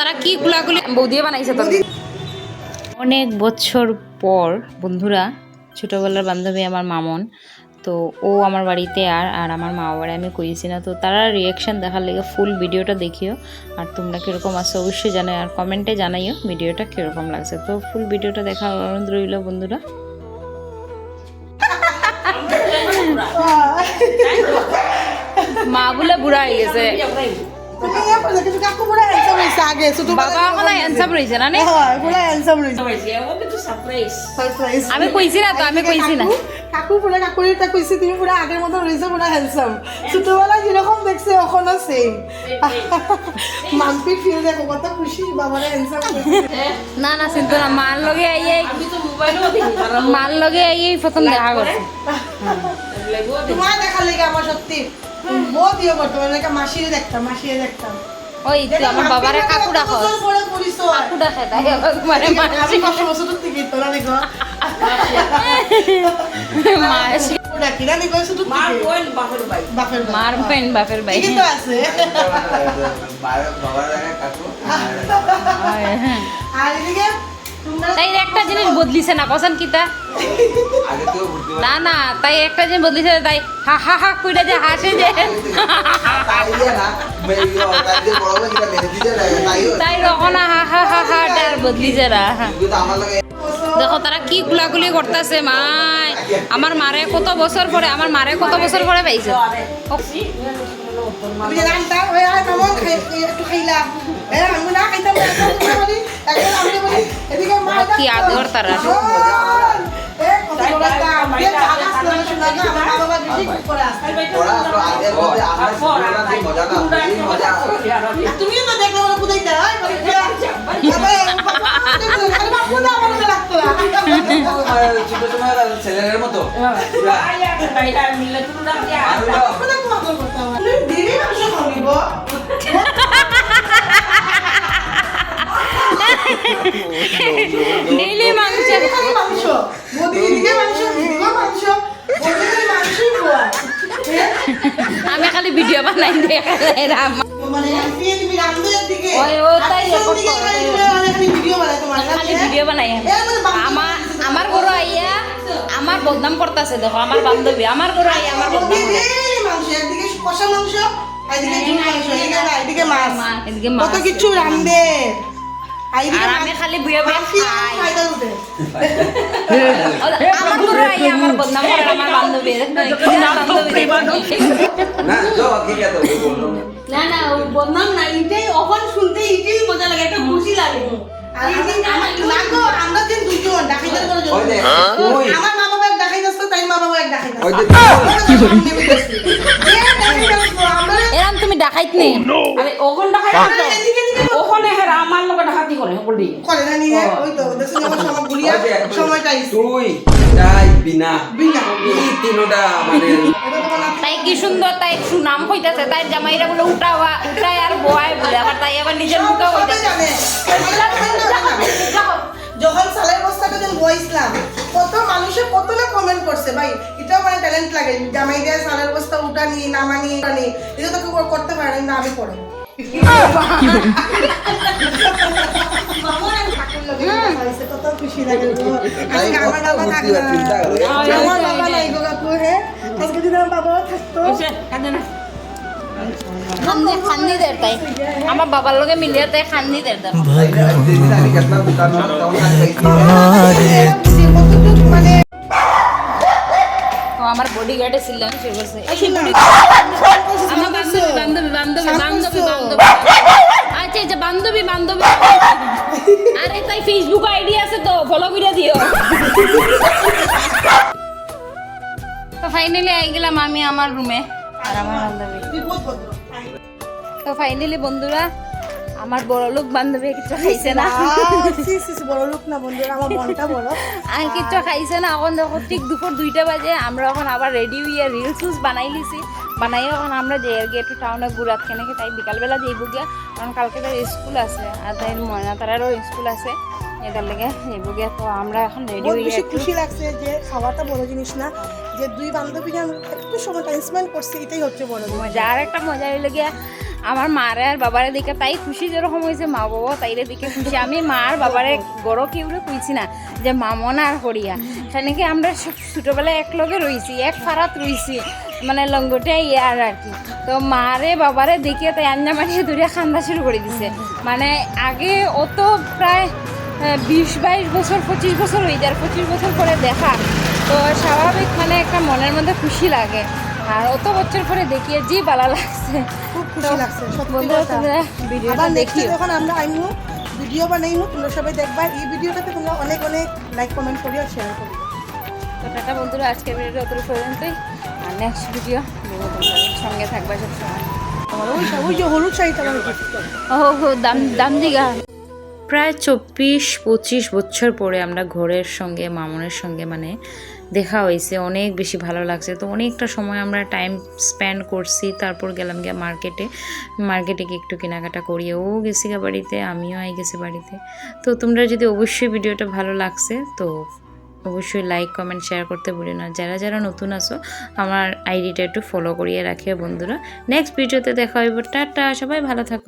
তারা কি গুলাগুলি বৌদিয়ে বানাইছে তো অনেক বছর পর বন্ধুরা ছোটবেলার বান্ধবী আমার মামন তো ও আমার বাড়িতে আর আমার মা বাড়ি আমি কইছি না তো তারা রিয়াকশন দেখার লেগে ফুল ভিডিওটা দেখিও আর তোমরা কীরকম আছো অবশ্যই জানাই আর কমেন্টে জানাইও ভিডিওটা কীরকম লাগছে তো ফুল ভিডিওটা দেখার অনুরোধ রইল বন্ধুরা মা বলে বুড়া হয়ে গেছে আমি কইছি না তো আমি কইছি না কাকু পুরা কাকুরিটা কইছি তুমি পুরা আগের মতো রইছো পুরা হ্যান্ডসাম ছোটবেলায় যেরকম দেখছে ওখানে সেম মাম্পি ফিল দেখো কত খুশি বাবারা হ্যান্ডসাম না না চিন্তা না মার লগে আইয়ে আমি তো মোবাইলও দেখি মার লগে আইয়ে প্রথম দেখা করছে তোমার দেখা লাগে আমার সত্যি বহুত ইয়ে করতো মানে মাসিরে দেখতাম ওই তো আমার বাবারে কাকু ডাকো কাকু ডাকে তাই মানে আমি কত বছর থেকে তোলা দেখো মাসি ডাকি না দেখো শুধু মার বোন বাপের ভাই কি তো আছে বাবার কাকু আর এদিকে তাই একটা জিনিস বদলিছে না কসন কিতা না না তাই একটা জিনিস বদলিছে তাই হা হা হা কইরা যে হাসে যে তাই রকনা হা হা হা হা ডার বদলিছে না দেখো তারা কি গুলাগুলি করতেছে মাই আমার মারে কত বছর পরে পাইছে আমি জানতাম ওই আর মামন একটু খাইলা আমি না খাইতাম বলি এখন আমি বলি এদিকে মা কি আদর তারা কত বড় কাম যে জানা শোনা না আমার বাবা বেশি করে আসছে তুমি তো দেখলে বলে কুদাইতা ছেলের মতো ডেইলি মাংস আমি খালি ভিডিও বানাই দেখা ভিডিও বানাই আমার গরু আইয়া আমার বদনাম করতেছে দেখো আমার বান্ধবী আমার গরু আইয়া আমার বদনাম কত কিছু রান্ধে আর আমি খালি বুয়া বুয়া খাই আমার গরু আইয়া আমার বদনাম করে আমার বান্ধবী না না বদনাম না এটাই অখন শুনতে এটাই মজা লাগে একটা খুশি লাগে আমরা দিন দুজন ডাকাইতে করে আমার মা বাবা এক ডাকাই যাচ্ছে তাই মা বাবা এক ডাকাই এরকম তুমি ডাকাইত নেই আরে ওখন ডাকাই ওখানে হেরা আমার লগে ডাকাতি করে বলি করে না নিয়ে ওই তো দেখছেন আমার সময় ঘুরিয়া সময়টাই তুই তাই বিনা এই তিনটা মানে তাই কি সুন্দর তাই সুনাম হইতাছে তাই জামাইরা বলে উঠায় আর বয় বলে আবার তাই আবার নিজের মুখে হইতাছে যখন সালের বস্তাটা যখন বইছিলাম কত মানুষে কত না কমেন্ট করছে ভাই এটাও মানে ট্যালেন্ট লাগে জামাই দিয়ে সালের বস্তা উঠানি নামানি এটা তো কেউ করতে পারে না আমি করে কত খুশি লাগে আমার বাবা থাকতো আমার বাবা নাই গো কাকু হ্যাঁ আজকে যদি আমার বাবাও থাকতো খান্দি দের তাই আমার বাবার লগে মিলিয়ে তাই খান্দি দের দাম আমার বডি গার্ডে ছিলাম সে বলছে আমার বান্ধবী আচ্ছা আচ্ছা বান্ধবী আরে তাই ফেসবুক আইডি আছে তো ফলো করে দিও তো ফাইনালি আই গেলাম আমি আমার রুমে আর আমার বান্ধবী তো ফাইনালি বন্ধুরা আমার বড় লোক বান্ধবী কিছু খাইছে না বড় লোক না বন্ধুরা আমার মনটা বড় আর কিছু খাইছে না এখন দেখো ঠিক দুপুর 2টা বাজে আমরা এখন আবার রেডি হইয়া রিলস বানাই লিছি বানাই এখন আমরা যে একটু টাউনে ঘুরাত কেন তাই বিকালবেলা যাইব গিয়া কারণ কালকে তার স্কুল আছে আর তাই ময়না তারারও স্কুল আছে এটার লেগে যাইব গিয়া তো আমরা এখন রেডি হইয়া বেশি খুশি লাগছে যে খাওয়াটা বড় জিনিস না যে দুই বান্ধবী একটু সময় টাইম স্পেন্ড করছি এটাই হচ্ছে বড় মজা আর একটা মজা হইলে গিয়া আমার মারে আর বাবারে দেখে তাই খুশি যেরকম হয়েছে মা বাবা তাইরে দেখে খুশি। আমি মা আর বাবারে গড় কেউরে কইছি না যে মামন আর হরিয়া, সেখানে কি আমরা সব ছোটোবেলায় এক লগে রয়েছি, এক ফারাত রয়েছি, মানে লঙ্গটিয়া ইয়ার আর কি। তো মারে বাবারে দেখে তাই আন্না মারিয়ে ধরিয়া খান্দা শুরু করে দিছে। মানে আগে অত প্রায় 20-22 বছর 25 বছর হয়ে যায়, 25 বছর পরে দেখা, তো স্বাভাবিক মানে একটা মনের মধ্যে খুশি লাগে। আর অত বছর পরে দেখিয়ে যে ভালো লাগছে, খুব খুশি লাগছে সত্যি বন্ধুরা কথা। তোমরা ভিডিওটা আবার নেক্সট দেখিও। যখন আমরা আইমু ভিডিও বানাইমু তোমরা সবাই দেখবা, এই ভিডিওটাতে তোমরা অনেক অনেক লাইক কমেন্ট করিও শেয়ার করিও। তো টাটা বন্ধুরা, আজকের ভিডিওটা অত পর্যন্তই। আর নেক্সট ভিডিও সঙ্গে থাকবে সবসময়। আমার ওই যে হলুদ শাড়িটা আমার gift করো। ও দাম দিঘা। প্রায় 24-25 বছর পরে আমরা ঘরের সঙ্গে মামনের সঙ্গে মানে দেখা হয়েছে, অনেক বেশি ভালো লাগছে। তো অনেকটা সময় আমরা টাইম স্পেন্ড করছি, তারপর গেলাম গিয়ে মার্কেটে গিয়ে একটু কেনাকাটা করি। ও গেছি গা বাড়িতে, আমিও আই গেছি বাড়িতে। তো তোমরা যদি অবশ্যই ভিডিওটা ভালো লাগছে তো অবশ্যই লাইক কমেন্ট শেয়ার করতে ভুলো না। যারা যারা নতুন আছো আমার আইডিটা একটু ফলো করিয়ে রাখিও বন্ধুরা। নেক্সট ভিডিওতে দেখা হইব। টাটা, সবাই ভালো থাকো।